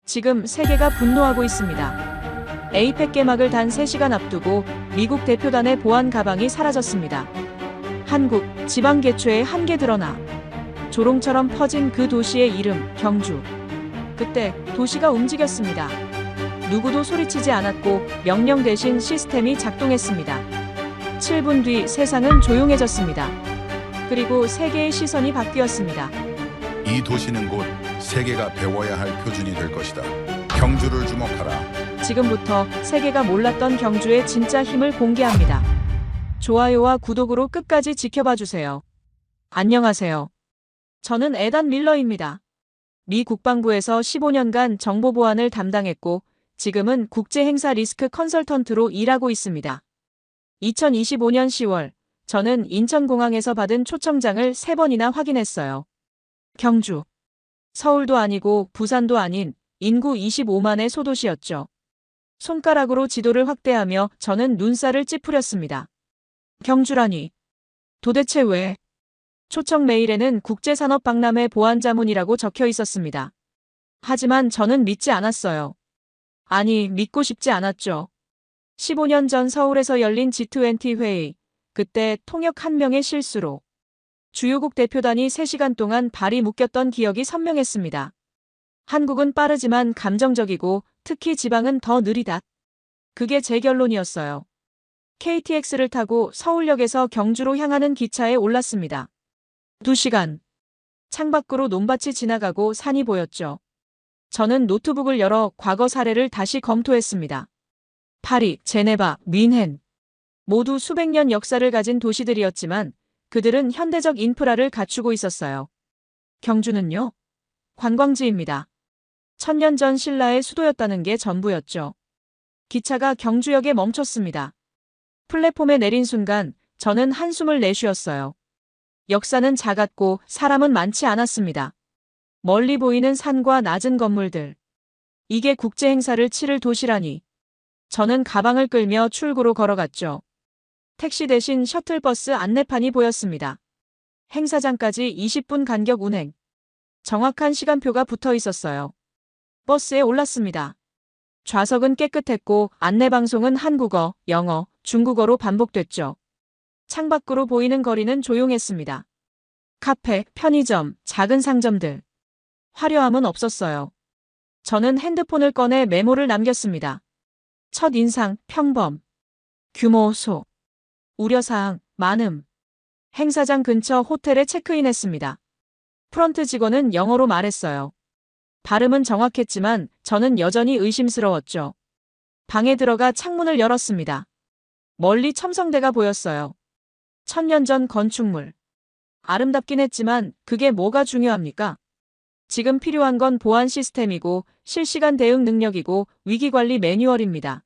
지금 세계가 분노하고 있습니다. 에이펙 개막을 단 3시간 앞두고 미국 대표단의 보안 가방이 사라졌습니다. 한국, 지방 개최에 한계 드러나. 조롱처럼 퍼진 그 도시의 이름, 경주. 그때 도시가 움직였습니다. 누구도 소리치지 않았고 명령 대신 시스템이 작동했습니다. 7분 뒤 세상은 조용해졌습니다. 그리고 세계의 시선이 바뀌었습니다. 이 도시는 곧 세계가 배워야 할 표준이 될 것이다. 경주를 주목하라. 지금부터 세계가 몰랐던 경주의 진짜 힘을 공개합니다. 좋아요와 구독으로 끝까지 지켜봐 주세요. 안녕하세요. 저는 에단 밀러입니다. 미 국방부에서 15년간 정보 보안을 담당했고 지금은 국제행사 리스크 컨설턴트로 일하고 있습니다. 2025년 10월 저는 인천공항에서 받은 초청장을 3번이나 확인했어요. 경주. 서울도 아니고 부산도 아닌 인구 25만의 소도시였죠. 손가락으로 지도를 확대하며 저는 눈살을 찌푸렸습니다. 경주라니. 도대체 왜? 초청 메일에는 국제산업박람회 보안자문이라고 적혀 있었습니다. 하지만 저는 믿지 않았어요. 아니, 믿고 싶지 않았죠. 15년 전 서울에서 열린 G20 회의. 그때 통역 1명의 실수로 주요국 대표단이 3시간 동안 발이 묶였던 기억이 선명했습니다. 한국은 빠르지만 감정적이고 특히 지방은 더 느리다. 그게 제 결론이었어요. KTX를 타고 서울역에서 경주로 향하는 기차에 올랐습니다. 2시간. 창밖으로 논밭이 지나가고 산이 보였죠. 저는 노트북을 열어 과거 사례를 다시 검토했습니다. 파리, 제네바, 뮌헨. 모두 수백 년 역사를 가진 도시들이었지만 그들은 현대적 인프라를 갖추고 있었어요. 경주는요? 관광지입니다. 1000년 전 신라의 수도였다는 게 전부였죠. 기차가 경주역에 멈췄습니다. 플랫폼에 내린 순간 저는 한숨을 내쉬었어요. 역사는 작았고 사람은 많지 않았습니다. 멀리 보이는 산과 낮은 건물들. 이게 국제행사를 치를 도시라니. 저는 가방을 끌며 출구로 걸어갔죠. 택시 대신 셔틀버스 안내판이 보였습니다. 행사장까지 20분 간격 운행. 정확한 시간표가 붙어 있었어요. 버스에 올랐습니다. 좌석은 깨끗했고 안내방송은 한국어, 영어, 중국어로 반복됐죠. 창밖으로 보이는 거리는 조용했습니다. 카페, 편의점, 작은 상점들. 화려함은 없었어요. 저는 핸드폰을 꺼내 메모를 남겼습니다. 첫 인상, 평범. 규모, 소. 우려사항, 많음. 행사장 근처 호텔에 체크인했습니다. 프런트 직원은 영어로 말했어요. 발음은 정확했지만 저는 여전히 의심스러웠죠. 방에 들어가 창문을 열었습니다. 멀리 첨성대가 보였어요. 1000년 전 건축물. 아름답긴 했지만 그게 뭐가 중요합니까? 지금 필요한 건 보안 시스템이고 실시간 대응 능력이고 위기관리 매뉴얼입니다.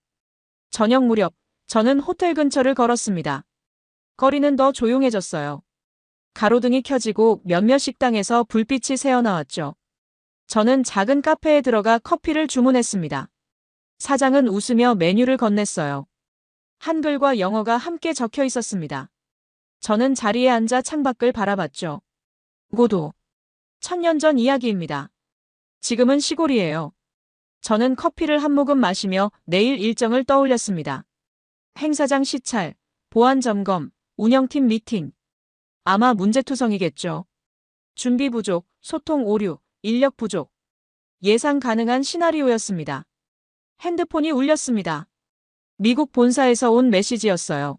저녁 무렵 저는 호텔 근처를 걸었습니다. 거리는 더 조용해졌어요. 가로등이 켜지고 몇몇 식당에서 불빛이 새어나왔죠. 저는 작은 카페에 들어가 커피를 주문했습니다. 사장은 웃으며 메뉴를 건넸어요. 한글과 영어가 함께 적혀 있었습니다. 저는 자리에 앉아 창밖을 바라봤죠. 고도. 1000년 전 이야기입니다. 지금은 시골이에요. 저는 커피를 한 모금 마시며 내일 일정을 떠올렸습니다. 행사장 시찰, 보안 점검, 운영팀 미팅. 아마 문제투성이겠죠. 준비 부족, 소통 오류, 인력 부족. 예상 가능한 시나리오였습니다. 핸드폰이 울렸습니다. 미국 본사에서 온 메시지였어요.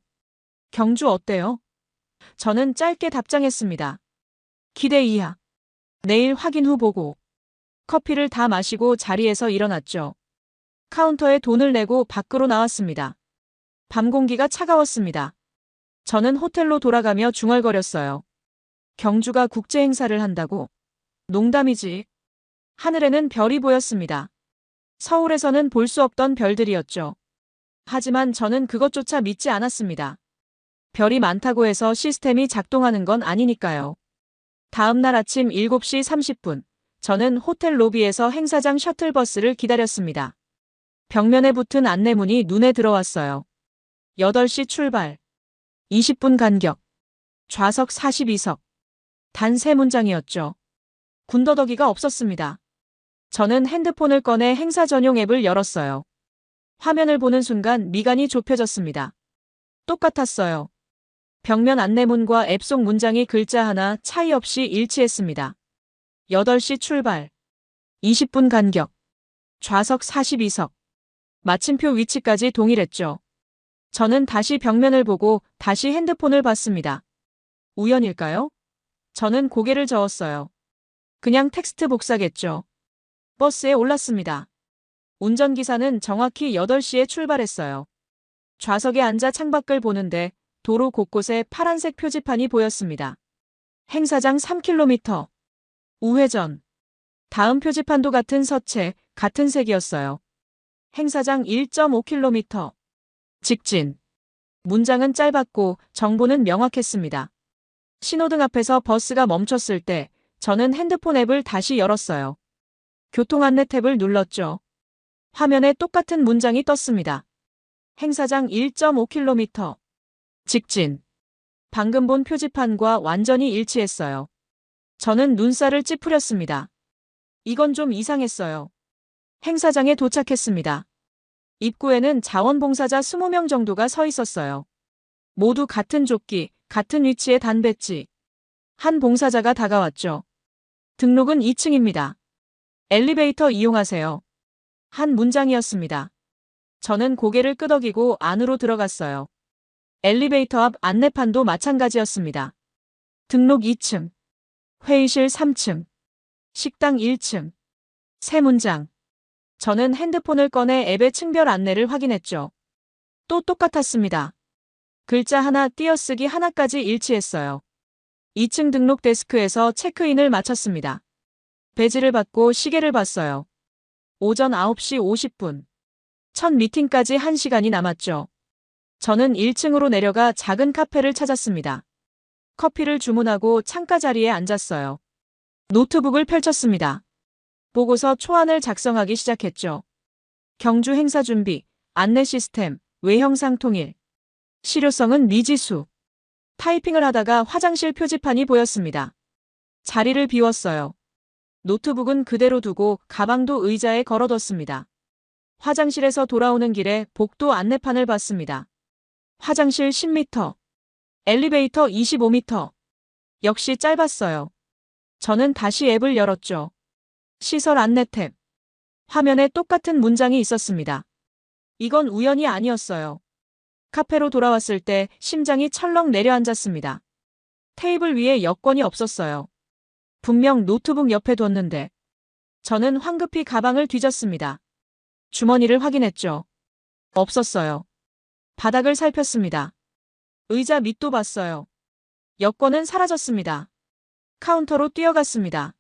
경주 어때요? 저는 짧게 답장했습니다. 기대 이하. 내일 확인 후 보고. 커피를 다 마시고 자리에서 일어났죠. 카운터에 돈을 내고 밖으로 나왔습니다. 밤 공기가 차가웠습니다. 저는 호텔로 돌아가며 중얼거렸어요. 경주가 국제 행사를 한다고? 농담이지. 하늘에는 별이 보였습니다. 서울에서는 볼 수 없던 별들이었죠. 하지만 저는 그것조차 믿지 않았습니다. 별이 많다고 해서 시스템이 작동하는 건 아니니까요. 다음 날 아침 7시 30분, 저는 호텔 로비에서 행사장 셔틀버스를 기다렸습니다. 벽면에 붙은 안내문이 눈에 들어왔어요. 8시 출발. 20분 간격. 좌석 42석. 단 3문장이었죠. 군더더기가 없었습니다. 저는 핸드폰을 꺼내 행사 전용 앱을 열었어요. 화면을 보는 순간 미간이 좁혀졌습니다. 똑같았어요. 벽면 안내문과 앱 속 문장이 글자 하나 차이 없이 일치했습니다. 8시 출발. 20분 간격. 좌석 42석. 마침표 위치까지 동일했죠. 저는 다시 벽면을 보고 다시 핸드폰을 봤습니다. 우연일까요? 저는 고개를 저었어요. 그냥 텍스트 복사겠죠. 버스에 올랐습니다. 운전기사는 정확히 8시에 출발했어요. 좌석에 앉아 창밖을 보는데 도로 곳곳에 파란색 표지판이 보였습니다. 행사장 3km. 우회전. 다음 표지판도 같은 서체, 같은 색이었어요. 행사장 1.5km. 직진. 문장은 짧았고 정보는 명확했습니다. 신호등 앞에서 버스가 멈췄을 때 저는 핸드폰 앱을 다시 열었어요. 교통안내 탭을 눌렀죠. 화면에 똑같은 문장이 떴습니다. 행사장 1.5km. 직진. 방금 본 표지판과 완전히 일치했어요. 저는 눈살을 찌푸렸습니다. 이건 좀 이상했어요. 행사장에 도착했습니다. 입구에는 자원봉사자 20명 정도가 서 있었어요. 모두 같은 조끼, 같은 위치의 단배지. 한 봉사자가 다가왔죠. 등록은 2층입니다. 엘리베이터 이용하세요. 한 문장이었습니다. 저는 고개를 끄덕이고 안으로 들어갔어요. 엘리베이터 앞 안내판도 마찬가지였습니다. 등록 2층. 회의실 3층. 식당 1층. 세 문장. 저는 핸드폰을 꺼내 앱의 층별 안내를 확인했죠. 또 똑같았습니다. 글자 하나 띄어쓰기 하나까지 일치했어요. 2층 등록 데스크에서 체크인을 마쳤습니다. 배지를 받고 시계를 봤어요. 오전 9시 50분. 첫 미팅까지 1시간이 남았죠. 저는 1층으로 내려가 작은 카페를 찾았습니다. 커피를 주문하고 창가 자리에 앉았어요. 노트북을 펼쳤습니다. 보고서 초안을 작성하기 시작했죠. 경주 행사 준비, 안내 시스템, 외형상 통일. 실효성은 미지수. 타이핑을 하다가 화장실 표지판이 보였습니다. 자리를 비웠어요. 노트북은 그대로 두고 가방도 의자에 걸어뒀습니다. 화장실에서 돌아오는 길에 복도 안내판을 봤습니다. 화장실 10m. 엘리베이터 25m. 역시 짧았어요. 저는 다시 앱을 열었죠. 시설 안내 탭. 화면에 똑같은 문장이 있었습니다. 이건 우연이 아니었어요. 카페로 돌아왔을 때 심장이 철렁 내려앉았습니다. 테이블 위에 여권이 없었어요. 분명 노트북 옆에 뒀는데. 저는 황급히 가방을 뒤졌습니다. 주머니를 확인했죠. 없었어요. 바닥을 살폈습니다. 의자 밑도 봤어요. 여권은 사라졌습니다. 카운터로 뛰어갔습니다.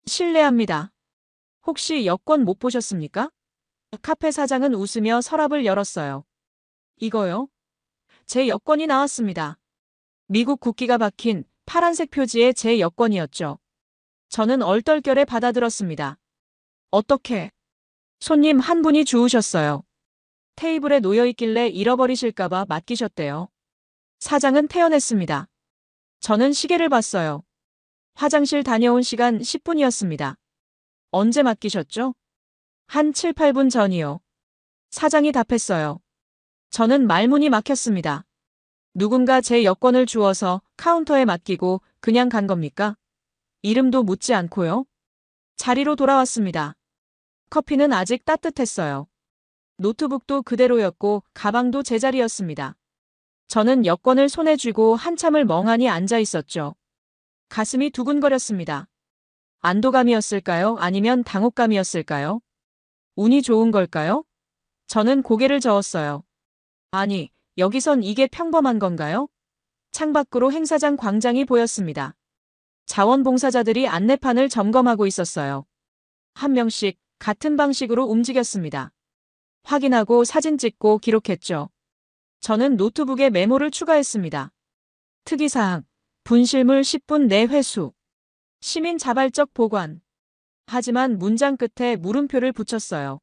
실례합니다. 혹시 여권 못 보셨습니까? 카페 사장은 웃으며 서랍을 열었어요. 이거요? 제 여권이 나왔습니다. 미국 국기가 박힌 파란색 표지의 제 여권이었죠. 저는 얼떨결에 받아들었습니다. 어떻게? 손님 한 분이 주우셨어요. 테이블에 놓여있길래 잃어버리실까봐 맡기셨대요. 사장은 태연했습니다. 저는 시계를 봤어요. 화장실 다녀온 시간 10분이었습니다. 언제 맡기셨죠? 한 7, 8분 전이요. 사장이 답했어요. 저는 말문이 막혔습니다. 누군가 제 여권을 주워서 카운터에 맡기고 그냥 간 겁니까? 이름도 묻지 않고요. 자리로 돌아왔습니다. 커피는 아직 따뜻했어요. 노트북도 그대로였고 가방도 제자리였습니다. 저는 여권을 손에 쥐고 한참을 멍하니 앉아 있었죠. 가슴이 두근거렸습니다. 안도감이었을까요? 아니면 당혹감이었을까요? 운이 좋은 걸까요? 저는 고개를 저었어요. 아니, 여기선 이게 평범한 건가요? 창밖으로 행사장 광장이 보였습니다. 자원봉사자들이 안내판을 점검하고 있었어요. 한 명씩 같은 방식으로 움직였습니다. 확인하고 사진 찍고 기록했죠. 저는 노트북에 메모를 추가했습니다. 특이사항, 분실물 10분 내 회수. 시민 자발적 보관. 하지만 문장 끝에 물음표를 붙였어요.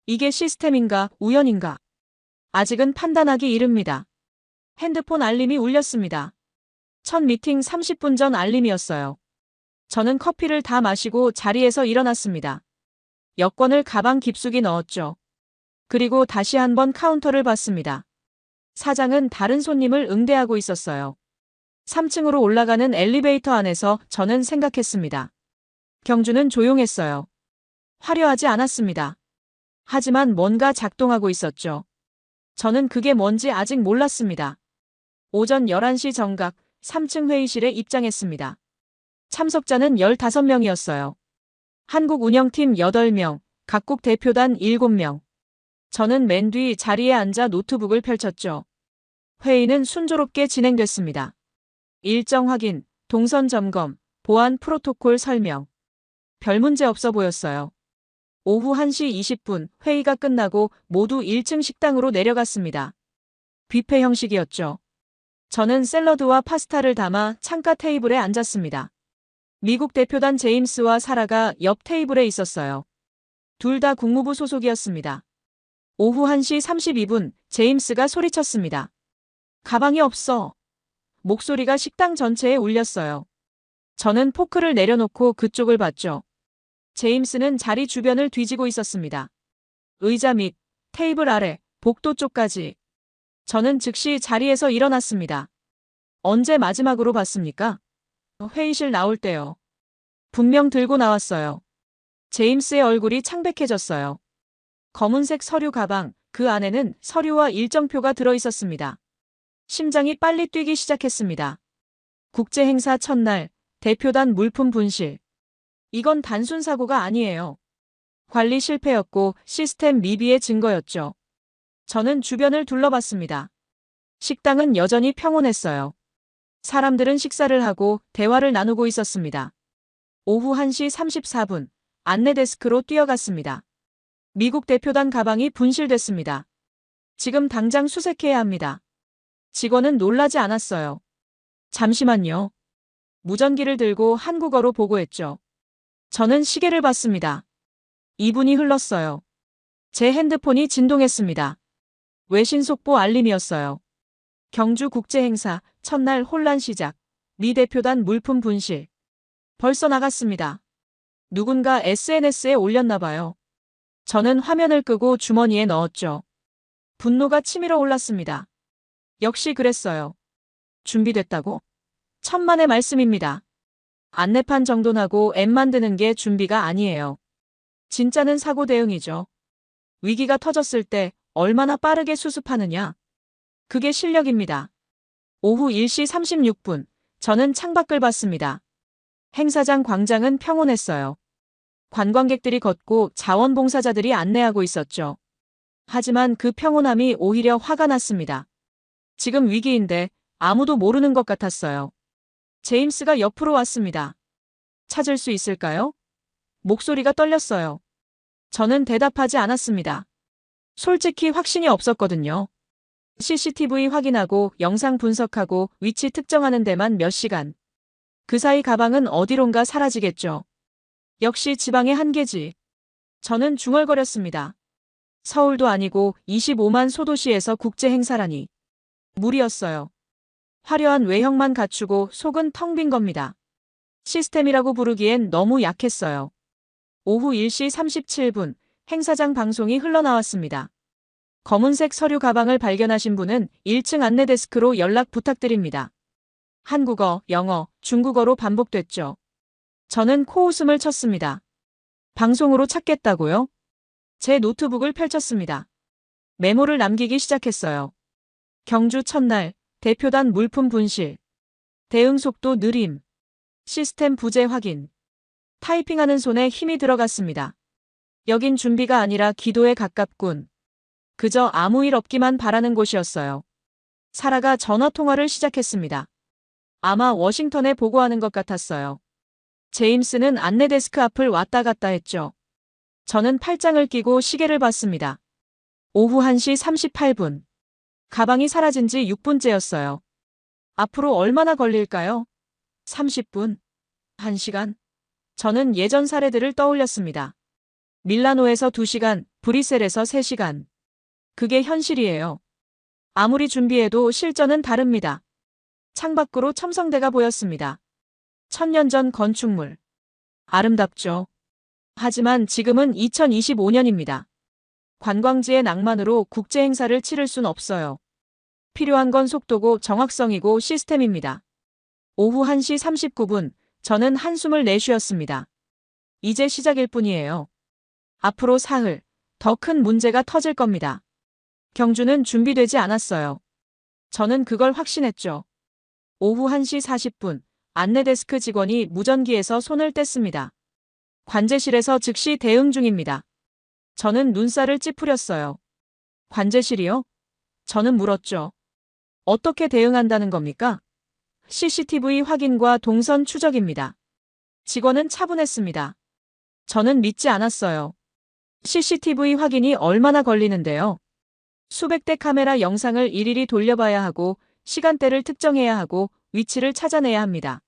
이게 시스템인가, 우연인가? 아직은 판단하기 이릅니다. 핸드폰 알림이 울렸습니다. 첫 미팅 30분 전 알림이었어요. 저는 커피를 다 마시고 자리에서 일어났습니다. 여권을 가방 깊숙이 넣었죠. 그리고 다시 한번 카운터를 봤습니다. 사장은 다른 손님을 응대하고 있었어요. 3층으로 올라가는 엘리베이터 안에서 저는 생각했습니다. 경주는 조용했어요. 화려하지 않았습니다. 하지만 뭔가 작동하고 있었죠. 저는 그게 뭔지 아직 몰랐습니다. 오전 11시 정각 3층 회의실에 입장했습니다. 참석자는 15명이었어요. 한국 운영팀 8명, 각국 대표단 7명. 저는 맨 뒤 자리에 앉아 노트북을 펼쳤죠. 회의는 순조롭게 진행됐습니다. 일정 확인, 동선 점검, 보안 프로토콜 설명. 별 문제 없어 보였어요. 오후 1시 20분 회의가 끝나고 모두 1층 식당으로 내려갔습니다. 뷔페 형식이었죠. 저는 샐러드와 파스타를 담아 창가 테이블에 앉았습니다. 미국 대표단 제임스와 사라가 옆 테이블에 있었어요. 둘 다 국무부 소속이었습니다. 오후 1시 32분 제임스가 소리쳤습니다. 가방이 없어. 목소리가 식당 전체에 울렸어요. 저는 포크를 내려놓고 그쪽을 봤죠. 제임스는 자리 주변을 뒤지고 있었습니다. 의자 밑, 테이블 아래, 복도 쪽까지. 저는 즉시 자리에서 일어났습니다. 언제 마지막으로 봤습니까? 회의실 나올 때요. 분명 들고 나왔어요. 제임스의 얼굴이 창백해졌어요. 검은색 서류 가방, 그 안에는 서류와 일정표가 들어있었습니다. 심장이 빨리 뛰기 시작했습니다. 국제행사 첫날, 대표단 물품 분실. 이건 단순 사고가 아니에요. 관리 실패였고 시스템 미비의 증거였죠. 저는 주변을 둘러봤습니다. 식당은 여전히 평온했어요. 사람들은 식사를 하고 대화를 나누고 있었습니다. 오후 1시 34분, 안내 데스크로 뛰어갔습니다. 미국 대표단 가방이 분실됐습니다. 지금 당장 수색해야 합니다. 직원은 놀라지 않았어요. 잠시만요. 무전기를 들고 한국어로 보고했죠. 저는 시계를 봤습니다. 2분이 흘렀어요. 제 핸드폰이 진동했습니다. 외신 속보 알림이었어요. 경주 국제행사 첫날 혼란 시작. 미 대표단 물품 분실. 벌써 나갔습니다. 누군가 SNS에 올렸나 봐요. 저는 화면을 끄고 주머니에 넣었죠. 분노가 치밀어 올랐습니다. 역시 그랬어요. 준비됐다고? 천만의 말씀입니다. 안내판 정돈하고 앱 만드는 게 준비가 아니에요. 진짜는 사고 대응이죠. 위기가 터졌을 때 얼마나 빠르게 수습하느냐. 그게 실력입니다. 오후 1시 36분, 저는 창밖을 봤습니다. 행사장 광장은 평온했어요. 관광객들이 걷고 자원봉사자들이 안내하고 있었죠. 하지만 그 평온함이 오히려 화가 났습니다. 지금 위기인데 아무도 모르는 것 같았어요. 제임스가 옆으로 왔습니다. 찾을 수 있을까요? 목소리가 떨렸어요. 저는 대답하지 않았습니다. 솔직히 확신이 없었거든요. CCTV 확인하고 영상 분석하고 위치 특정하는 데만 몇 시간. 그 사이 가방은 어디론가 사라지겠죠. 역시 지방의 한계지. 저는 중얼거렸습니다. 서울도 아니고 25만 소도시에서 국제 행사라니. 무리였어요. 화려한 외형만 갖추고 속은 텅 빈 겁니다. 시스템이라고 부르기엔 너무 약했어요. 오후 1시 37분 행사장 방송이 흘러나왔습니다. 검은색 서류 가방을 발견하신 분은 1층 안내 데스크로 연락 부탁드립니다. 한국어, 영어, 중국어로 반복됐죠. 저는 코웃음을 쳤습니다. 방송으로 찾겠다고요? 제 노트북을 펼쳤습니다. 메모를 남기기 시작했어요. 경주 첫날, 대표단 물품 분실. 대응 속도 느림. 시스템 부재 확인. 타이핑하는 손에 힘이 들어갔습니다. 여긴 준비가 아니라 기도에 가깝군. 그저 아무 일 없기만 바라는 곳이었어요. 사라가 전화통화를 시작했습니다. 아마 워싱턴에 보고하는 것 같았어요. 제임스는 안내 데스크 앞을 왔다 갔다 했죠. 저는 팔짱을 끼고 시계를 봤습니다. 오후 1시 38분. 가방이 사라진 지 6분째였어요. 앞으로 얼마나 걸릴까요? 30분? 1시간? 저는 예전 사례들을 떠올렸습니다. 밀라노에서 2시간, 브뤼셀에서 3시간. 그게 현실이에요. 아무리 준비해도 실전은 다릅니다. 창밖으로 첨성대가 보였습니다. 1000년 전 건축물. 아름답죠. 하지만 지금은 2025년입니다. 관광지의 낭만으로 국제 행사를 치를 순 없어요. 필요한 건 속도고 정확성이고 시스템입니다. 오후 1시 39분, 저는 한숨을 내쉬었습니다. 이제 시작일 뿐이에요. 앞으로 사흘, 더 큰 문제가 터질 겁니다. 경주는 준비되지 않았어요. 저는 그걸 확신했죠. 오후 1시 40분, 안내데스크 직원이 무전기에서 손을 뗐습니다. 관제실에서 즉시 대응 중입니다. 저는 눈살을 찌푸렸어요. 관제실이요? 저는 물었죠. 어떻게 대응한다는 겁니까? CCTV 확인과 동선 추적입니다. 직원은 차분했습니다. 저는 믿지 않았어요. CCTV 확인이 얼마나 걸리는데요? 수백 대 카메라 영상을 일일이 돌려봐야 하고 시간대를 특정해야 하고 위치를 찾아내야 합니다.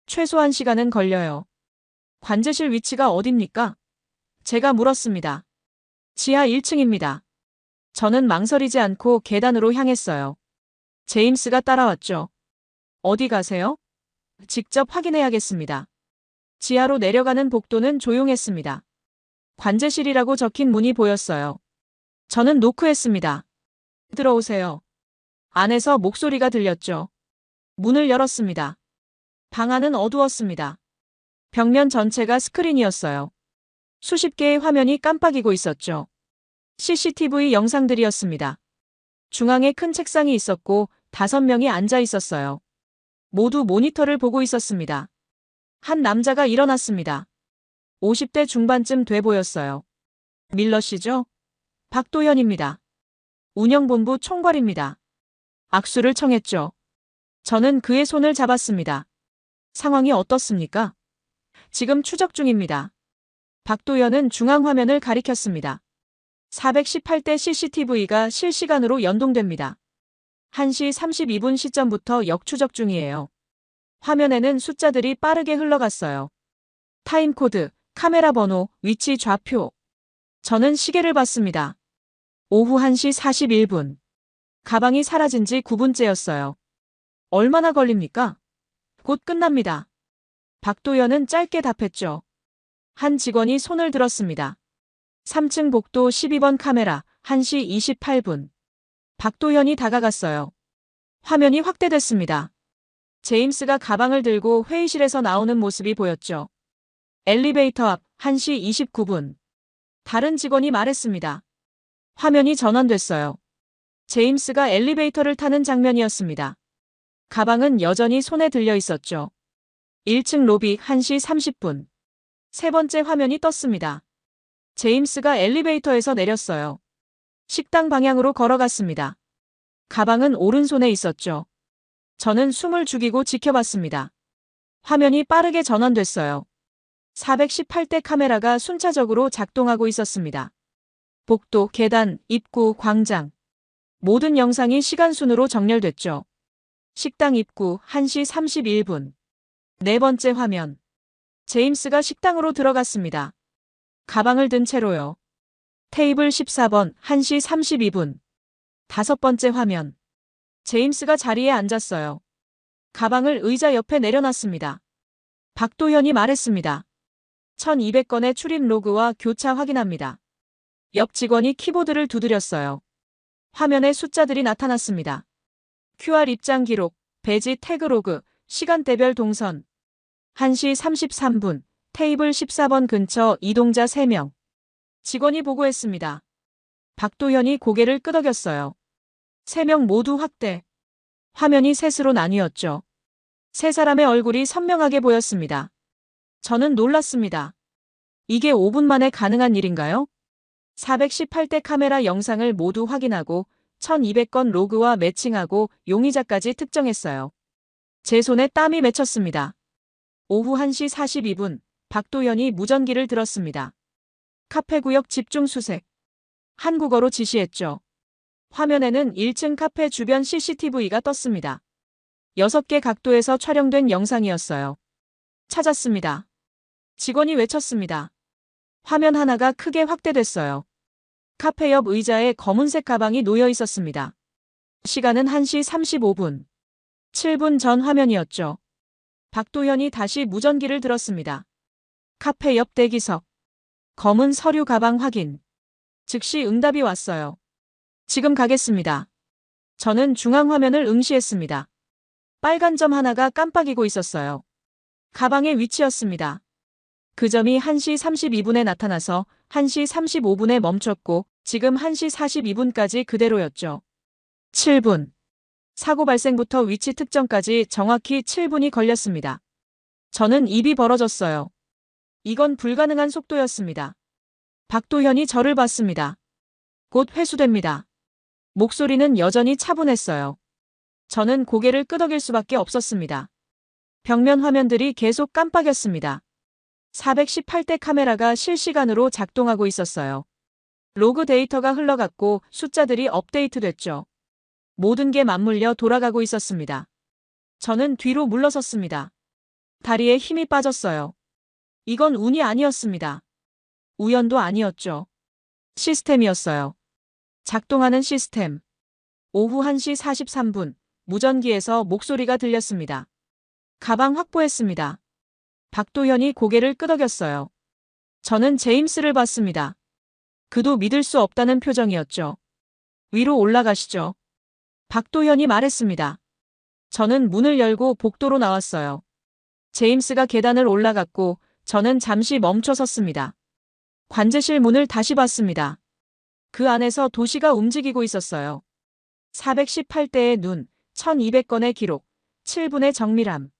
최소한 시간은 걸려요. 관제실 위치가 어딥니까? 제가 물었습니다. 지하 1층입니다. 저는 망설이지 않고 계단으로 향했어요. 제임스가 따라왔죠. 어디 가세요? 직접 확인해야겠습니다. 지하로 내려가는 복도는 조용했습니다. 관제실이라고 적힌 문이 보였어요. 저는 노크했습니다. 들어오세요. 안에서 목소리가 들렸죠. 문을 열었습니다. 방 안은 어두웠습니다. 벽면 전체가 스크린이었어요. 수십 개의 화면이 깜빡이고 있었죠. CCTV 영상들이었습니다. 중앙에 큰 책상이 있었고 5명이 앉아 있었어요. 모두 모니터를 보고 있었습니다. 한 남자가 일어났습니다. 50대 중반쯤 돼 보였어요. 밀러 씨죠? 박도현입니다. 운영본부 총괄입니다. 악수를 청했죠. 저는 그의 손을 잡았습니다. 상황이 어떻습니까? 지금 추적 중입니다. 박도현은 중앙화면을 가리켰습니다. 418대 CCTV가 실시간으로 연동됩니다. 1시 32분 시점부터 역추적 중이에요. 화면에는 숫자들이 빠르게 흘러갔어요. 타임코드, 카메라 번호, 위치 좌표. 저는 시계를 봤습니다. 오후 1시 41분. 가방이 사라진 지 9분째였어요. 얼마나 걸립니까? 곧 끝납니다. 박도현은 짧게 답했죠. 한 직원이 손을 들었습니다. 3층 복도 12번 카메라, 1시 28분. 박도현이 다가갔어요. 화면이 확대됐습니다. 제임스가 가방을 들고 회의실에서 나오는 모습이 보였죠. 엘리베이터 앞 1시 29분. 다른 직원이 말했습니다. 화면이 전환됐어요. 제임스가 엘리베이터를 타는 장면이었습니다. 가방은 여전히 손에 들려 있었죠. 1층 로비 1시 30분. 세 번째 화면이 떴습니다. 제임스가 엘리베이터에서 내렸어요. 식당 방향으로 걸어갔습니다. 가방은 오른손에 있었죠. 저는 숨을 죽이고 지켜봤습니다. 화면이 빠르게 전환됐어요. 418대 카메라가 순차적으로 작동하고 있었습니다. 복도, 계단, 입구, 광장. 모든 영상이 시간순으로 정렬됐죠. 식당 입구 1시 31분. 네 번째 화면. 제임스가 식당으로 들어갔습니다. 가방을 든 채로요. 테이블 14번 1시 32분. 다섯 번째 화면. 제임스가 자리에 앉았어요. 가방을 의자 옆에 내려놨습니다. 박도현이 말했습니다. 1200건의 출입 로그와 교차 확인합니다. 옆 직원이 키보드를 두드렸어요. 화면에 숫자들이 나타났습니다. QR 입장 기록, 배지 태그 로그, 시간대별 동선. 1시 33분, 테이블 14번 근처 이동자 3명. 직원이 보고했습니다. 박도현이 고개를 끄덕였어요. 3명 모두 확대. 화면이 셋으로 나뉘었죠. 세 사람의 얼굴이 선명하게 보였습니다. 저는 놀랐습니다. 이게 5분 만에 가능한 일인가요? 418대 카메라 영상을 모두 확인하고 1200건 로그와 매칭하고 용의자까지 특정했어요. 제 손에 땀이 맺혔습니다. 오후 1시 42분, 박도현이 무전기를 들었습니다. 카페구역 집중 수색. 한국어로 지시했죠. 화면에는 1층 카페 주변 CCTV가 떴습니다. 6개 각도에서 촬영된 영상이었어요. 찾았습니다. 직원이 외쳤습니다. 화면 하나가 크게 확대됐어요. 카페 옆 의자에 검은색 가방이 놓여 있었습니다. 시간은 1시 35분. 7분 전 화면이었죠. 박도현이 다시 무전기를 들었습니다. 카페 옆 대기석. 검은 서류 가방 확인. 즉시 응답이 왔어요. 지금 가겠습니다. 저는 중앙 화면을 응시했습니다. 빨간 점 하나가 깜빡이고 있었어요. 가방의 위치였습니다. 그 점이 1시 32분에 나타나서 1시 35분에 멈췄고 지금 1시 42분까지 그대로였죠. 7분. 사고 발생부터 위치 특정까지 정확히 7분이 걸렸습니다. 저는 입이 벌어졌어요. 이건 불가능한 속도였습니다. 박도현이 저를 봤습니다. 곧 회수됩니다. 목소리는 여전히 차분했어요. 저는 고개를 끄덕일 수밖에 없었습니다. 벽면 화면들이 계속 깜빡였습니다. 418대 카메라가 실시간으로 작동하고 있었어요. 로그 데이터가 흘러갔고 숫자들이 업데이트됐죠. 모든 게 맞물려 돌아가고 있었습니다. 저는 뒤로 물러섰습니다. 다리에 힘이 빠졌어요. 이건 운이 아니었습니다. 우연도 아니었죠. 시스템이었어요. 작동하는 시스템. 오후 1시 43분, 무전기에서 목소리가 들렸습니다. 가방 확보했습니다. 박도현이 고개를 끄덕였어요. 저는 제임스를 봤습니다. 그도 믿을 수 없다는 표정이었죠. 위로 올라가시죠. 박도현이 말했습니다. 저는 문을 열고 복도로 나왔어요. 제임스가 계단을 올라갔고 저는 잠시 멈춰 섰습니다. 관제실 문을 다시 봤습니다. 그 안에서 도시가 움직이고 있었어요. 418대의 눈, 1200건의 기록, 7분의 정밀함.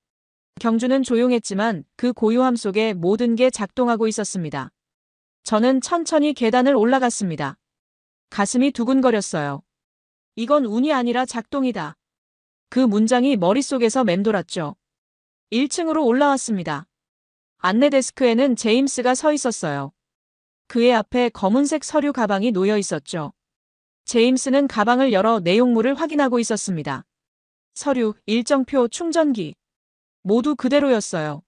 경주는 조용했지만 그 고요함 속에 모든 게 작동하고 있었습니다. 저는 천천히 계단을 올라갔습니다. 가슴이 두근거렸어요. 이건 운이 아니라 작동이다. 그 문장이 머릿속에서 맴돌았죠. 1층으로 올라왔습니다. 안내 데스크에는 제임스가 서 있었어요. 그의 앞에 검은색 서류 가방이 놓여 있었죠. 제임스는 가방을 열어 내용물을 확인하고 있었습니다. 서류, 일정표, 충전기. 모두 그대로였어요.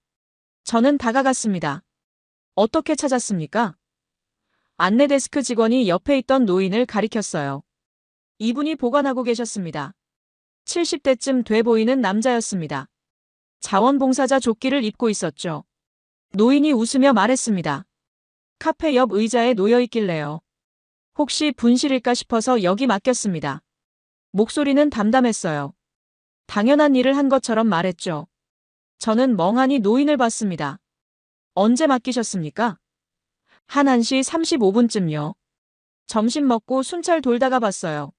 저는 다가갔습니다. 어떻게 찾았습니까? 안내 데스크 직원이 옆에 있던 노인을 가리켰어요. 이분이 보관하고 계셨습니다. 70대쯤 돼 보이는 남자였습니다. 자원봉사자 조끼를 입고 있었죠. 노인이 웃으며 말했습니다. 카페 옆 의자에 놓여 있길래요. 혹시 분실일까 싶어서 여기 맡겼습니다. 목소리는 담담했어요. 당연한 일을 한 것처럼 말했죠. 저는 멍하니 노인을 봤습니다. 언제 맡기셨습니까? 한 1시 35분쯤요. 점심 먹고 순찰 돌다가 봤어요.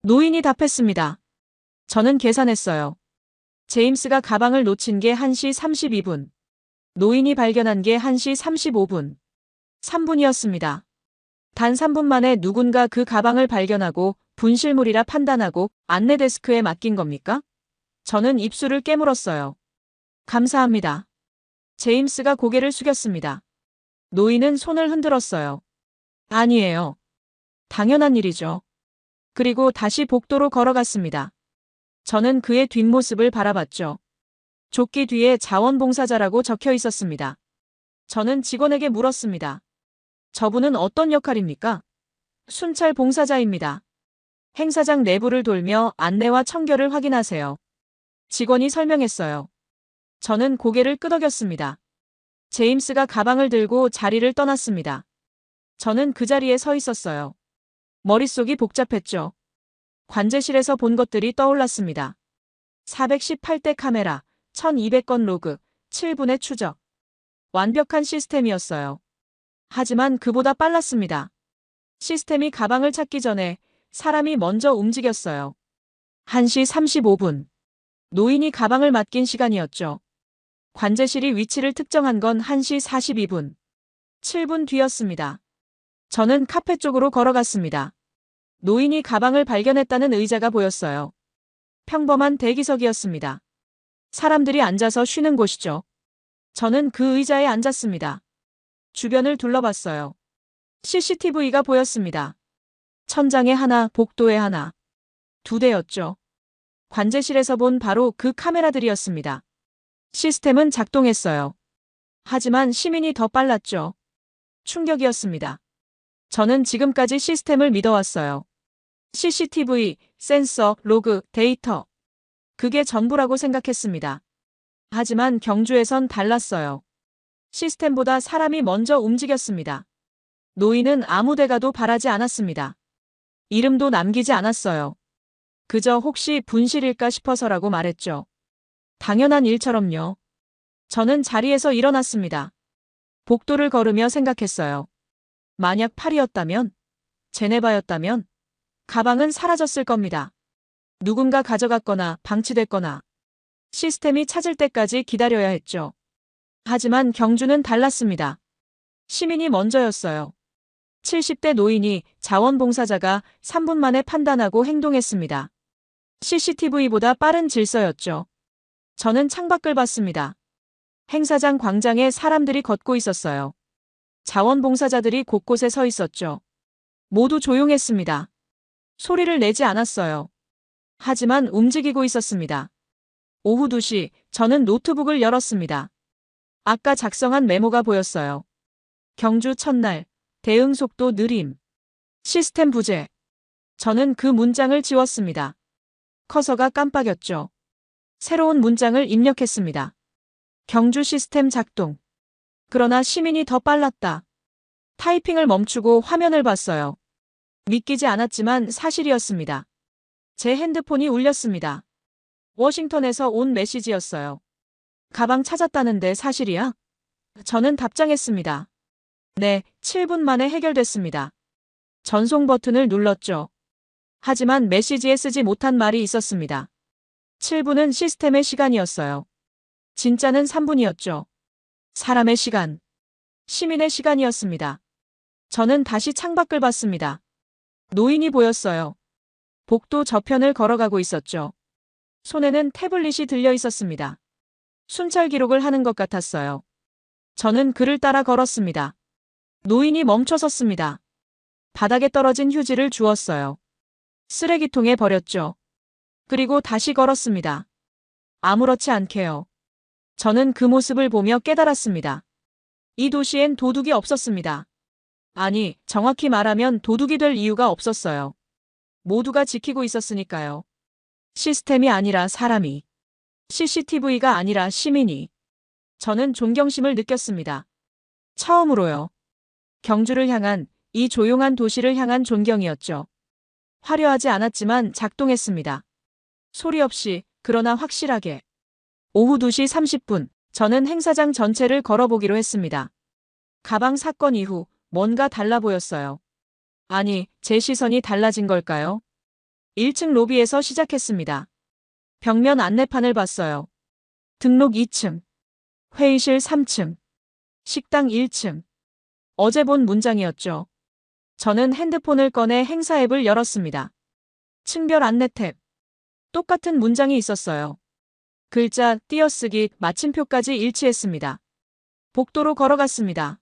노인이 답했습니다. 저는 계산했어요. 제임스가 가방을 놓친 게 1시 32분. 노인이 발견한 게 1시 35분. 3분이었습니다. 단 3분 만에 누군가 그 가방을 발견하고 분실물이라 판단하고 안내 데스크에 맡긴 겁니까? 저는 입술을 깨물었어요. 감사합니다. 제임스가 고개를 숙였습니다. 노인은 손을 흔들었어요. 아니에요. 당연한 일이죠. 그리고 다시 복도로 걸어갔습니다. 저는 그의 뒷모습을 바라봤죠. 조끼 뒤에 자원봉사자라고 적혀 있었습니다. 저는 직원에게 물었습니다. 저분은 어떤 역할입니까? 순찰 봉사자입니다. 행사장 내부를 돌며 안내와 청결을 확인하세요. 직원이 설명했어요. 저는 고개를 끄덕였습니다. 제임스가 가방을 들고 자리를 떠났습니다. 저는 그 자리에 서 있었어요. 머릿속이 복잡했죠. 관제실에서 본 것들이 떠올랐습니다. 418대 카메라, 1200건 로그, 7분의 추적. 완벽한 시스템이었어요. 하지만 그보다 빨랐습니다. 시스템이 가방을 찾기 전에 사람이 먼저 움직였어요. 1시 35분. 노인이 가방을 맡긴 시간이었죠. 관제실이 위치를 특정한 건 1시 42분. 7분 뒤였습니다. 저는 카페 쪽으로 걸어갔습니다. 노인이 가방을 발견했다는 의자가 보였어요. 평범한 대기석이었습니다. 사람들이 앉아서 쉬는 곳이죠. 저는 그 의자에 앉았습니다. 주변을 둘러봤어요. CCTV가 보였습니다. 천장에 하나, 복도에 하나. 2대였죠. 관제실에서 본 바로 그 카메라들이었습니다. 시스템은 작동했어요. 하지만 시민이 더 빨랐죠. 충격이었습니다. 저는 지금까지 시스템을 믿어왔어요. CCTV, 센서, 로그, 데이터. 그게 전부라고 생각했습니다. 하지만 경주에선 달랐어요. 시스템보다 사람이 먼저 움직였습니다. 노인은 아무 데가도 바라지 않았습니다. 이름도 남기지 않았어요. 그저 혹시 분실일까 싶어서라고 말했죠. 당연한 일처럼요. 저는 자리에서 일어났습니다. 복도를 걸으며 생각했어요. 만약 팔이었다면, 제네바였다면, 가방은 사라졌을 겁니다. 누군가 가져갔거나 방치됐거나, 시스템이 찾을 때까지 기다려야 했죠. 하지만 경주는 달랐습니다. 시민이 먼저였어요. 70대 노인이 자원봉사자가 3분 만에 판단하고 행동했습니다. CCTV보다 빠른 질서였죠. 저는 창밖을 봤습니다. 행사장 광장에 사람들이 걷고 있었어요. 자원봉사자들이 곳곳에 서 있었죠. 모두 조용했습니다. 소리를 내지 않았어요. 하지만 움직이고 있었습니다. 오후 2시, 저는 노트북을 열었습니다. 아까 작성한 메모가 보였어요. 경주 첫날, 대응 속도 느림. 시스템 부재. 저는 그 문장을 지웠습니다. 커서가 깜빡였죠. 새로운 문장을 입력했습니다. 경주 시스템 작동. 그러나 시민이 더 빨랐다. 타이핑을 멈추고 화면을 봤어요. 믿기지 않았지만 사실이었습니다. 제 핸드폰이 울렸습니다. 워싱턴에서 온 메시지였어요. 가방 찾았다는데 사실이야? 저는 답장했습니다. 네, 7분 만에 해결됐습니다. 전송 버튼을 눌렀죠. 하지만 메시지에 쓰지 못한 말이 있었습니다. 7분은 시스템의 시간이었어요. 진짜는 3분이었죠. 사람의 시간. 시민의 시간이었습니다. 저는 다시 창밖을 봤습니다. 노인이 보였어요. 복도 저편을 걸어가고 있었죠. 손에는 태블릿이 들려 있었습니다. 순찰 기록을 하는 것 같았어요. 저는 그를 따라 걸었습니다. 노인이 멈춰 섰습니다. 바닥에 떨어진 휴지를 주웠어요. 쓰레기통에 버렸죠. 그리고 다시 걸었습니다. 아무렇지 않게요. 저는 그 모습을 보며 깨달았습니다. 이 도시엔 도둑이 없었습니다. 아니, 정확히 말하면 도둑이 될 이유가 없었어요. 모두가 지키고 있었으니까요. 시스템이 아니라 사람이. CCTV가 아니라 시민이. 저는 존경심을 느꼈습니다. 처음으로요. 경주를 향한, 이 조용한 도시를 향한 존경이었죠. 화려하지 않았지만 작동했습니다. 소리 없이, 그러나 확실하게. 오후 2시 30분, 저는 행사장 전체를 걸어보기로 했습니다. 가방 사건 이후 뭔가 달라 보였어요. 아니, 제 시선이 달라진 걸까요? 1층 로비에서 시작했습니다. 벽면 안내판을 봤어요. 등록 2층, 회의실 3층, 식당 1층. 어제 본 문장이었죠. 저는 핸드폰을 꺼내 행사 앱을 열었습니다. 층별 안내 탭. 똑같은 문장이 있었어요. 글자, 띄어쓰기, 마침표까지 일치했습니다. 복도로 걸어갔습니다.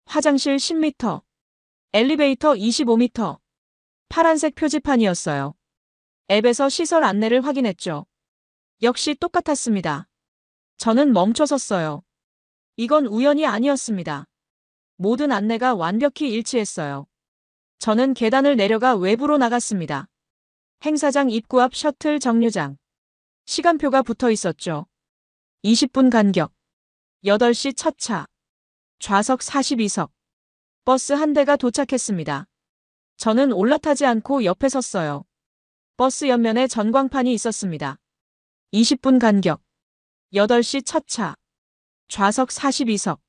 화장실 10m, 엘리베이터 25m. 파란색 표지판이었어요. 앱에서 시설 안내를 확인했죠. 역시 똑같았습니다. 저는 멈춰 섰어요. 이건 우연이 아니었습니다. 모든 안내가 완벽히 일치했어요. 저는 계단을 내려가 외부로 나갔습니다. 행사장 입구 앞 셔틀 정류장. 시간표가 붙어 있었죠. 20분 간격. 8시 첫 차. 좌석 42석. 버스 한 대가 도착했습니다. 저는 올라타지 않고 옆에 섰어요. 버스 옆면에 전광판이 있었습니다. 20분 간격. 8시 첫 차. 좌석 42석.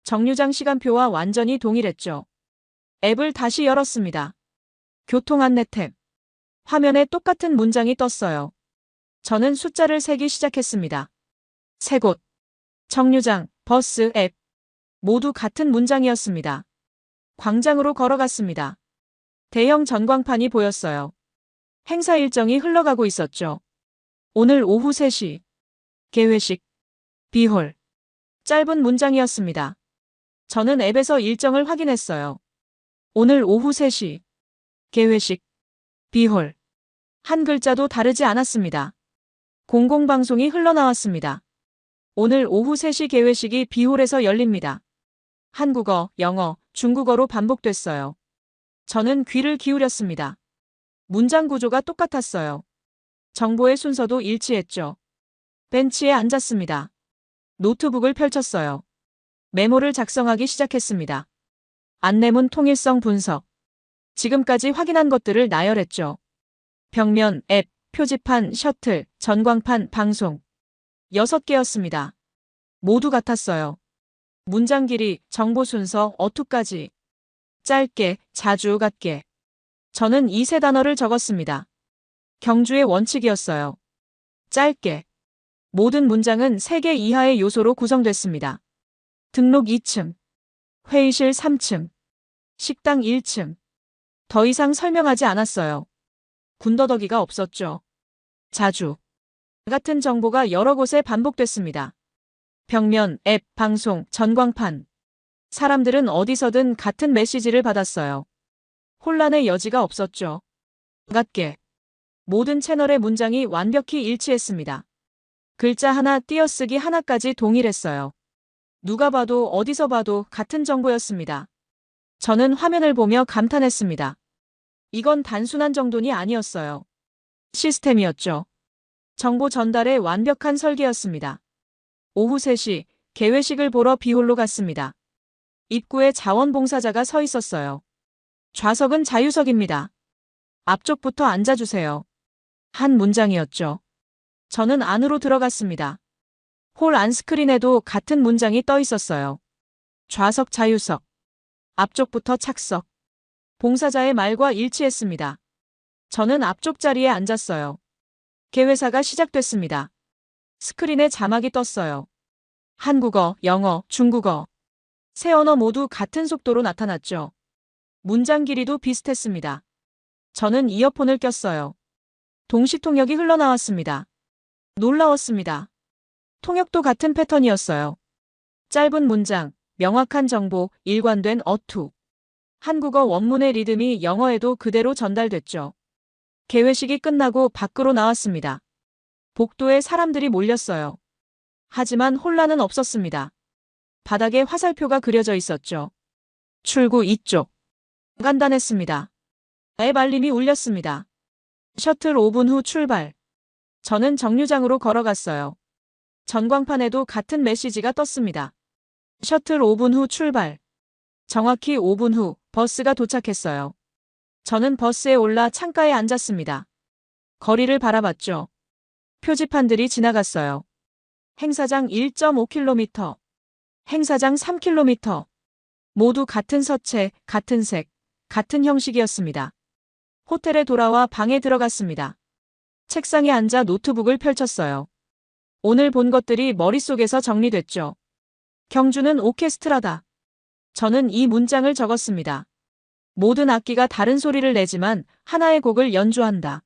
정류장 시간표와 완전히 동일했죠. 앱을 다시 열었습니다. 교통 안내 탭. 화면에 똑같은 문장이 떴어요. 저는 숫자를 세기 시작했습니다. 세 곳. 정류장, 버스, 앱. 모두 같은 문장이었습니다. 광장으로 걸어갔습니다. 대형 전광판이 보였어요. 행사 일정이 흘러가고 있었죠. 오늘 오후 3시. 개회식. B홀. 짧은 문장이었습니다. 저는 앱에서 일정을 확인했어요. 오늘 오후 3시. 개회식. B홀. 한 글자도 다르지 않았습니다. 공공방송이 흘러나왔습니다. 오늘 오후 3시 개회식이 B홀에서 열립니다. 한국어, 영어, 중국어로 반복됐어요. 저는 귀를 기울였습니다. 문장 구조가 똑같았어요. 정보의 순서도 일치했죠. 벤치에 앉았습니다. 노트북을 펼쳤어요. 메모를 작성하기 시작했습니다. 안내문 통일성 분석. 지금까지 확인한 것들을 나열했죠. 벽면, 앱, 표지판, 셔틀, 전광판, 방송. 6개였습니다. 모두 같았어요. 문장 길이, 정보 순서, 어투까지. 짧게, 자주, 같게. 저는 이 세 단어를 적었습니다. 경주의 원칙이었어요. 짧게. 모든 문장은 3개 이하의 요소로 구성됐습니다. 등록 2층, 회의실 3층, 식당 1층. 더 이상 설명하지 않았어요. 군더더기가 없었죠. 자주. 같은 정보가 여러 곳에 반복됐습니다. 벽면, 앱, 방송, 전광판. 사람들은 어디서든 같은 메시지를 받았어요. 혼란의 여지가 없었죠. 같게. 모든 채널의 문장이 완벽히 일치했습니다. 글자 하나, 띄어쓰기 하나까지 동일했어요. 누가 봐도 어디서 봐도 같은 정보였습니다. 저는 화면을 보며 감탄했습니다. 이건 단순한 정돈이 아니었어요. 시스템이었죠. 정보 전달의 완벽한 설계였습니다. 오후 3시, 개회식을 보러 비홀로 갔습니다. 입구에 자원봉사자가 서 있었어요. 좌석은 자유석입니다. 앞쪽부터 앉아주세요. 한 문장이었죠. 저는 안으로 들어갔습니다. 홀 안 스크린에도 같은 문장이 떠 있었어요. 좌석 자유석. 앞쪽부터 착석. 봉사자의 말과 일치했습니다. 저는 앞쪽 자리에 앉았어요. 개회사가 시작됐습니다. 스크린에 자막이 떴어요. 한국어, 영어, 중국어. 세 언어 모두 같은 속도로 나타났죠. 문장 길이도 비슷했습니다. 저는 이어폰을 꼈어요. 동시통역이 흘러나왔습니다. 놀라웠습니다. 통역도 같은 패턴이었어요. 짧은 문장, 명확한 정보, 일관된 어투. 한국어 원문의 리듬이 영어에도 그대로 전달됐죠. 개회식이 끝나고 밖으로 나왔습니다. 복도에 사람들이 몰렸어요. 하지만 혼란은 없었습니다. 바닥에 화살표가 그려져 있었죠. 출구 이쪽. 간단했습니다. 앱 알림이 울렸습니다. 셔틀 5분 후 출발. 저는 정류장으로 걸어갔어요. 전광판에도 같은 메시지가 떴습니다. 셔틀 5분 후 출발. 정확히 5분 후 버스가 도착했어요. 저는 버스에 올라 창가에 앉았습니다. 거리를 바라봤죠. 표지판들이 지나갔어요. 행사장 1.5km, 행사장 3km. 모두 같은 서체, 같은 색, 같은 형식이었습니다. 호텔에 돌아와 방에 들어갔습니다. 책상에 앉아 노트북을 펼쳤어요. 오늘 본 것들이 머릿속에서 정리됐죠. 경주는 오케스트라다. 저는 이 문장을 적었습니다. 모든 악기가 다른 소리를 내지만 하나의 곡을 연주한다.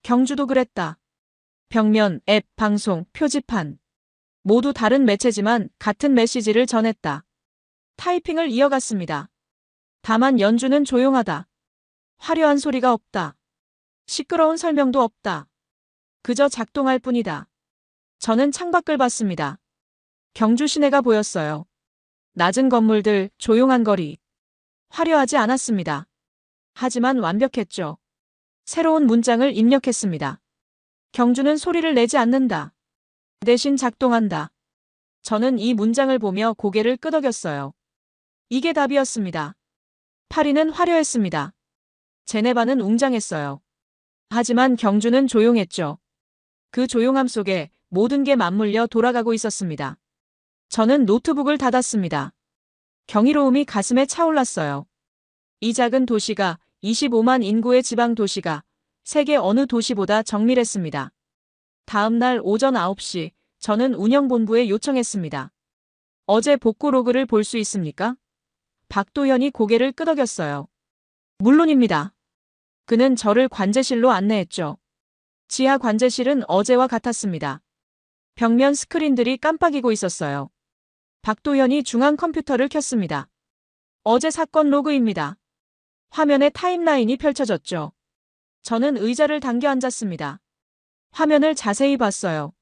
경주도 그랬다. 벽면, 앱, 방송, 표지판. 모두 다른 매체지만 같은 메시지를 전했다. 타이핑을 이어갔습니다. 다만 연주는 조용하다. 화려한 소리가 없다. 시끄러운 설명도 없다. 그저 작동할 뿐이다. 저는 창밖을 봤습니다. 경주 시내가 보였어요. 낮은 건물들, 조용한 거리. 화려하지 않았습니다. 하지만 완벽했죠. 새로운 문장을 입력했습니다. 경주는 소리를 내지 않는다. 대신 작동한다. 저는 이 문장을 보며 고개를 끄덕였어요. 이게 답이었습니다. 파리는 화려했습니다. 제네바는 웅장했어요. 하지만 경주는 조용했죠. 그 조용함 속에 모든 게 맞물려 돌아가고 있었습니다. 저는 노트북을 닫았습니다. 경이로움이 가슴에 차올랐어요. 이 작은 도시가 25만 인구의 지방 도시가 세계 어느 도시보다 정밀했습니다. 다음 날 오전 9시 저는 운영본부에 요청했습니다. 어제 복구 로그를 볼 수 있습니까? 박도현이 고개를 끄덕였어요. 물론입니다. 그는 저를 관제실로 안내했죠. 지하 관제실은 어제와 같았습니다. 벽면 스크린들이 깜빡이고 있었어요. 박도현이 중앙 컴퓨터를 켰습니다. 어제 사건 로그입니다. 화면에 타임라인이 펼쳐졌죠. 저는 의자를 당겨 앉았습니다. 화면을 자세히 봤어요.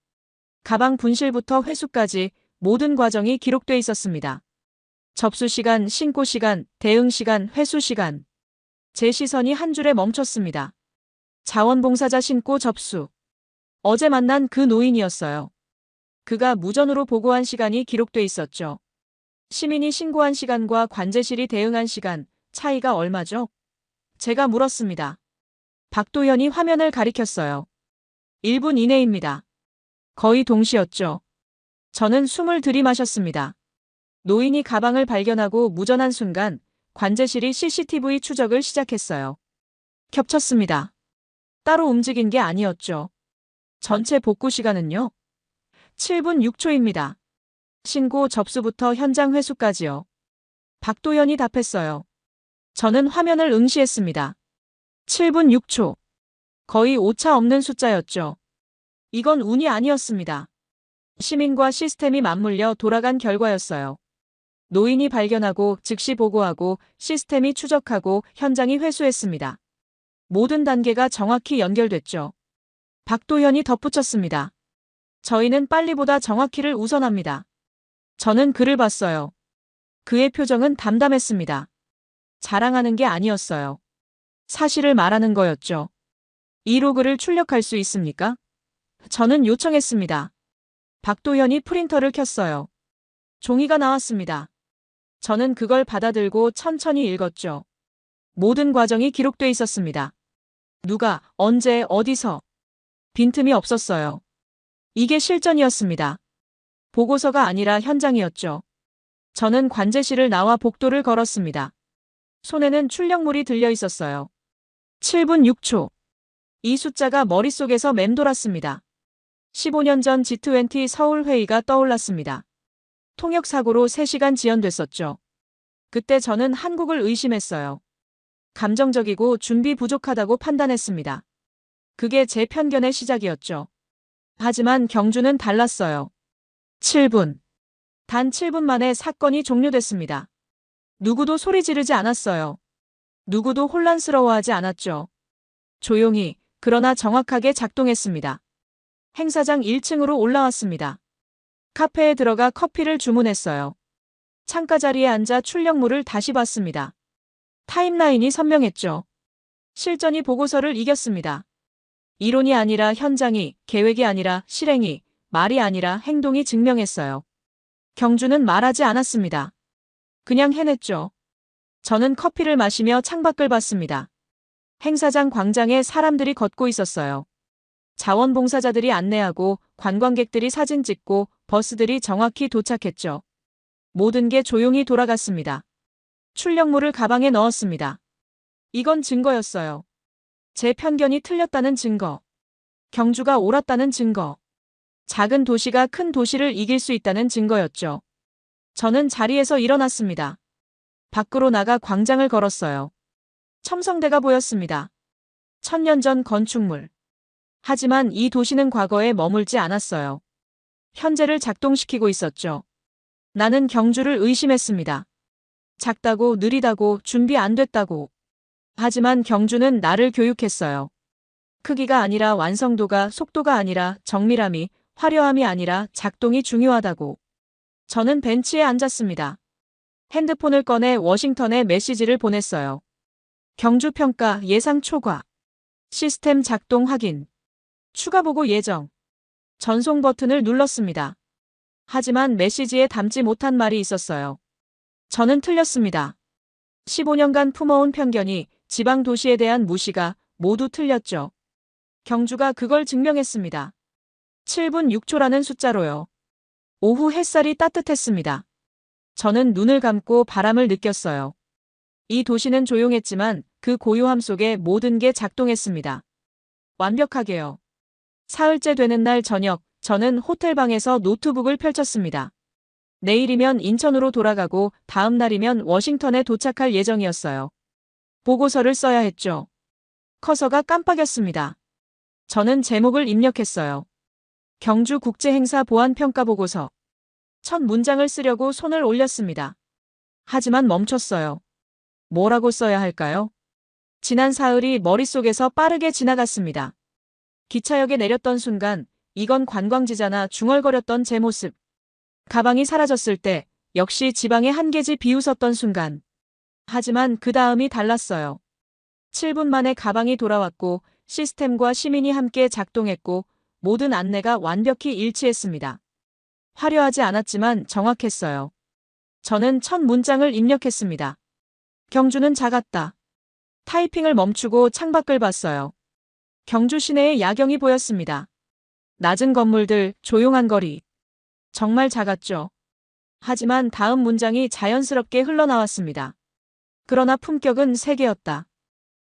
가방 분실부터 회수까지 모든 과정이 기록돼 있었습니다. 접수 시간, 신고 시간, 대응 시간, 회수 시간. 제 시선이 한 줄에 멈췄습니다. 자원봉사자 신고 접수. 어제 만난 그 노인이었어요. 그가 무전으로 보고한 시간이 기록돼 있었죠. 시민이 신고한 시간과 관제실이 대응한 시간, 차이가 얼마죠? 제가 물었습니다. 박도현이 화면을 가리켰어요. 1분 이내입니다. 거의 동시였죠. 저는 숨을 들이마셨습니다. 노인이 가방을 발견하고 무전한 순간 관제실이 CCTV 추적을 시작했어요. 겹쳤습니다. 따로 움직인 게 아니었죠. 전체 복구 시간은요? 7분 6초입니다. 신고 접수부터 현장 회수까지요. 박도현이 답했어요. 저는 화면을 응시했습니다. 7분 6초. 거의 오차 없는 숫자였죠. 이건 운이 아니었습니다. 시민과 시스템이 맞물려 돌아간 결과였어요. 노인이 발견하고 즉시 보고하고 시스템이 추적하고 현장이 회수했습니다. 모든 단계가 정확히 연결됐죠. 박도현이 덧붙였습니다. 저희는 빨리보다 정확히를 우선합니다. 저는 그를 봤어요. 그의 표정은 담담했습니다. 자랑하는 게 아니었어요. 사실을 말하는 거였죠. 이 로그를 출력할 수 있습니까? 저는 요청했습니다. 박도현이 프린터를 켰어요. 종이가 나왔습니다. 저는 그걸 받아들고 천천히 읽었죠. 모든 과정이 기록돼 있었습니다. 누가, 언제, 어디서. 빈틈이 없었어요. 이게 실전이었습니다. 보고서가 아니라 현장이었죠. 저는 관제실을 나와 복도를 걸었습니다. 손에는 출력물이 들려 있었어요. 7분 6초. 이 숫자가 머릿속에서 맴돌았습니다. 15년 전 G20 서울 회의가 떠올랐습니다. 통역사고로 3시간 지연됐었죠. 그때 저는 한국을 의심했어요. 감정적이고 준비 부족하다고 판단했습니다. 그게 제 편견의 시작이었죠. 하지만 경주는 달랐어요. 7분. 단 7분 만에 사건이 종료됐습니다. 누구도 소리 지르지 않았어요. 누구도 혼란스러워하지 않았죠. 조용히, 그러나 정확하게 작동했습니다. 행사장 1층으로 올라왔습니다. 카페에 들어가 커피를 주문했어요. 창가 자리에 앉아 출력물을 다시 봤습니다. 타임라인이 선명했죠. 실전이 보고서를 이겼습니다. 이론이 아니라 현장이, 계획이 아니라 실행이, 말이 아니라 행동이 증명했어요. 경주는 말하지 않았습니다. 그냥 해냈죠. 저는 커피를 마시며 창밖을 봤습니다. 행사장 광장에 사람들이 걷고 있었어요. 자원봉사자들이 안내하고 관광객들이 사진 찍고 버스들이 정확히 도착했죠. 모든 게 조용히 돌아갔습니다. 출력물을 가방에 넣었습니다. 이건 증거였어요. 제 편견이 틀렸다는 증거. 경주가 옳았다는 증거. 작은 도시가 큰 도시를 이길 수 있다는 증거였죠. 저는 자리에서 일어났습니다. 밖으로 나가 광장을 걸었어요. 첨성대가 보였습니다. 1000년 전 건축물. 하지만 이 도시는 과거에 머물지 않았어요. 현재를 작동시키고 있었죠. 나는 경주를 의심했습니다. 작다고, 느리다고, 준비 안 됐다고. 하지만 경주는 나를 교육했어요. 크기가 아니라 완성도가, 속도가 아니라 정밀함이, 화려함이 아니라 작동이 중요하다고. 저는 벤치에 앉았습니다. 핸드폰을 꺼내 워싱턴에 메시지를 보냈어요. 경주 평가 예상 초과. 시스템 작동 확인. 추가 보고 예정. 전송 버튼을 눌렀습니다. 하지만 메시지에 담지 못한 말이 있었어요. 저는 틀렸습니다. 15년간 품어온 편견이, 지방 도시에 대한 무시가 모두 틀렸죠. 경주가 그걸 증명했습니다. 7분 6초라는 숫자로요. 오후 햇살이 따뜻했습니다. 저는 눈을 감고 바람을 느꼈어요. 이 도시는 조용했지만 그 고요함 속에 모든 게 작동했습니다. 완벽하게요. 사흘째 되는 날 저녁, 저는 호텔방에서 노트북을 펼쳤습니다. 내일이면 인천으로 돌아가고 다음 날이면 워싱턴에 도착할 예정이었어요. 보고서를 써야 했죠. 커서가 깜빡였습니다. 저는 제목을 입력했어요. 경주국제행사 보안평가보고서. 첫 문장을 쓰려고 손을 올렸습니다. 하지만 멈췄어요. 뭐라고 써야 할까요? 지난 사흘이 머릿속에서 빠르게 지나갔습니다. 기차역에 내렸던 순간, 이건 관광지잖아 중얼거렸던 제 모습. 가방이 사라졌을 때, 역시 지방의 한계지 비웃었던 순간. 하지만 그 다음이 달랐어요. 7분 만에 가방이 돌아왔고, 시스템과 시민이 함께 작동했고, 모든 안내가 완벽히 일치했습니다. 화려하지 않았지만 정확했어요. 저는 첫 문장을 입력했습니다. 경주는 작았다. 타이핑을 멈추고 창밖을 봤어요. 경주 시내의 야경이 보였습니다. 낮은 건물들, 조용한 거리. 정말 작았죠. 하지만 다음 문장이 자연스럽게 흘러나왔습니다. 그러나 품격은 세계였다.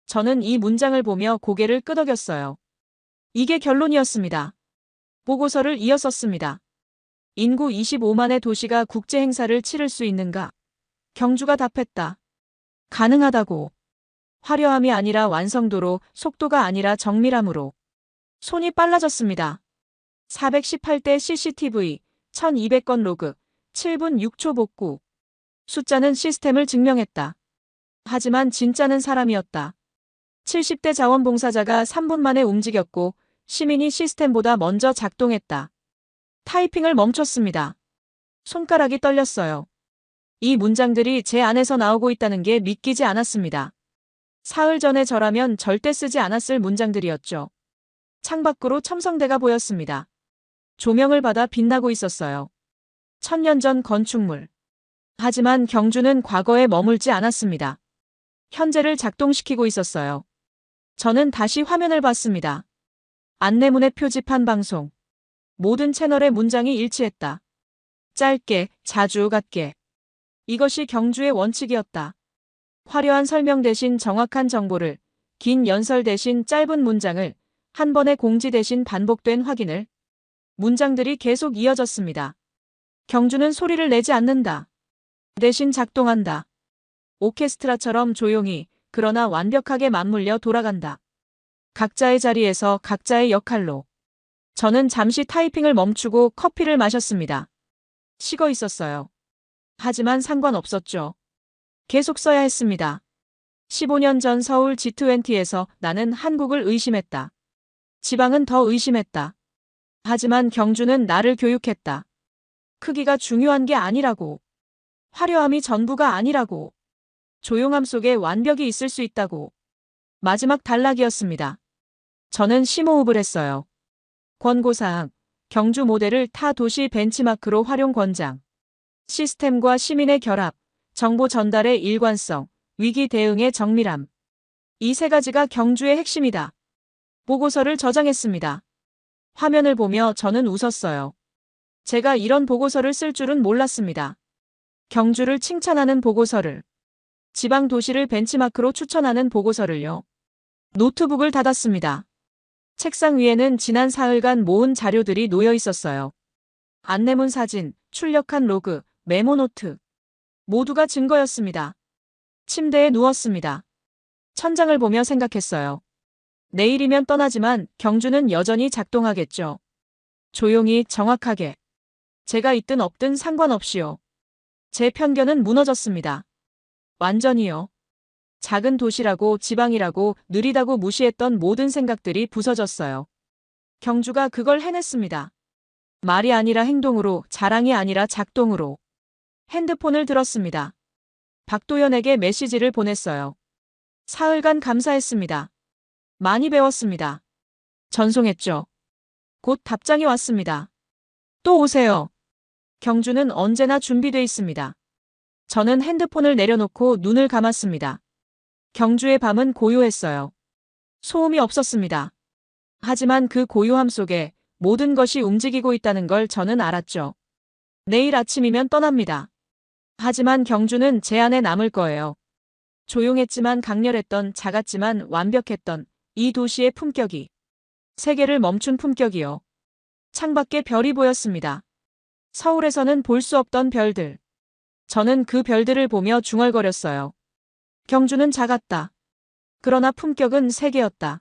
저는 이 문장을 보며 고개를 끄덕였어요. 이게 결론이었습니다. 보고서를 이어 썼습니다. 인구 25만의 도시가 국제 행사를 치를 수 있는가? 경주가 답했다. 가능하다고. 화려함이 아니라 완성도로, 속도가 아니라 정밀함으로. 손이 빨라졌습니다. 418대 CCTV, 1200건 로그, 7분 6초 복구. 숫자는 시스템을 증명했다. 하지만 진짜는 사람이었다. 70대 자원봉사자가 3분 만에 움직였고 시민이 시스템보다 먼저 작동했다. 타이핑을 멈췄습니다. 손가락이 떨렸어요. 이 문장들이 제 안에서 나오고 있다는 게 믿기지 않았습니다. 사흘 전에 저라면 절대 쓰지 않았을 문장들이었죠. 창밖으로 첨성대가 보였습니다. 조명을 받아 빛나고 있었어요. 1000년 전 건축물. 하지만 경주는 과거에 머물지 않았습니다. 현재를 작동시키고 있었어요. 저는 다시 화면을 봤습니다. 안내문에 표지판 방송. 모든 채널의 문장이 일치했다. 짧게, 자주, 같게. 이것이 경주의 원칙이었다. 화려한 설명 대신 정확한 정보를, 긴 연설 대신 짧은 문장을, 한 번의 공지 대신 반복된 확인을. 문장들이 계속 이어졌습니다. 경주는 소리를 내지 않는다. 대신 작동한다. 오케스트라처럼 조용히, 그러나 완벽하게 맞물려 돌아간다. 각자의 자리에서 각자의 역할로. 저는 잠시 타이핑을 멈추고 커피를 마셨습니다. 식어 있었어요. 하지만 상관없었죠. 계속 써야 했습니다. 15년 전 서울 G20에서 나는 한국을 의심했다. 지방은 더 의심했다. 하지만 경주는 나를 교육했다. 크기가 중요한 게 아니라고. 화려함이 전부가 아니라고. 조용함 속에 완벽이 있을 수 있다고. 마지막 단락이었습니다. 저는 심호흡을 했어요. 권고사항, 경주 모델을 타 도시 벤치마크로 활용 권장. 시스템과 시민의 결합, 정보 전달의 일관성, 위기 대응의 정밀함. 이 세 가지가 경주의 핵심이다. 보고서를 저장했습니다. 화면을 보며 저는 웃었어요. 제가 이런 보고서를 쓸 줄은 몰랐습니다. 경주를 칭찬하는 보고서를. 지방 도시를 벤치마크로 추천하는 보고서를요. 노트북을 닫았습니다. 책상 위에는 지난 사흘간 모은 자료들이 놓여 있었어요. 안내문 사진, 출력한 로그, 메모노트. 모두가 증거였습니다. 침대에 누웠습니다. 천장을 보며 생각했어요. 내일이면 떠나지만 경주는 여전히 작동하겠죠. 조용히, 정확하게. 제가 있든 없든 상관없이요. 제 편견은 무너졌습니다. 완전히요. 작은 도시라고 지방이라고 느리다고 무시했던 모든 생각들이 부서졌어요. 경주가 그걸 해냈습니다. 말이 아니라 행동으로, 자랑이 아니라 작동으로. 핸드폰을 들었습니다. 박도연에게 메시지를 보냈어요. 사흘간 감사했습니다. 많이 배웠습니다. 전송했죠. 곧 답장이 왔습니다. 또 오세요. 경주는 언제나 준비돼 있습니다. 저는 핸드폰을 내려놓고 눈을 감았습니다. 경주의 밤은 고요했어요. 소음이 없었습니다. 하지만 그 고요함 속에 모든 것이 움직이고 있다는 걸 저는 알았죠. 내일 아침이면 떠납니다. 하지만 경주는 제 안에 남을 거예요. 조용했지만 강렬했던, 작았지만 완벽했던 이 도시의 품격이. 세계를 멈춘 품격이요. 창밖에 별이 보였습니다. 서울에서는 볼 수 없던 별들. 저는 그 별들을 보며 중얼거렸어요. 경주는 작았다. 그러나 품격은 세계였다.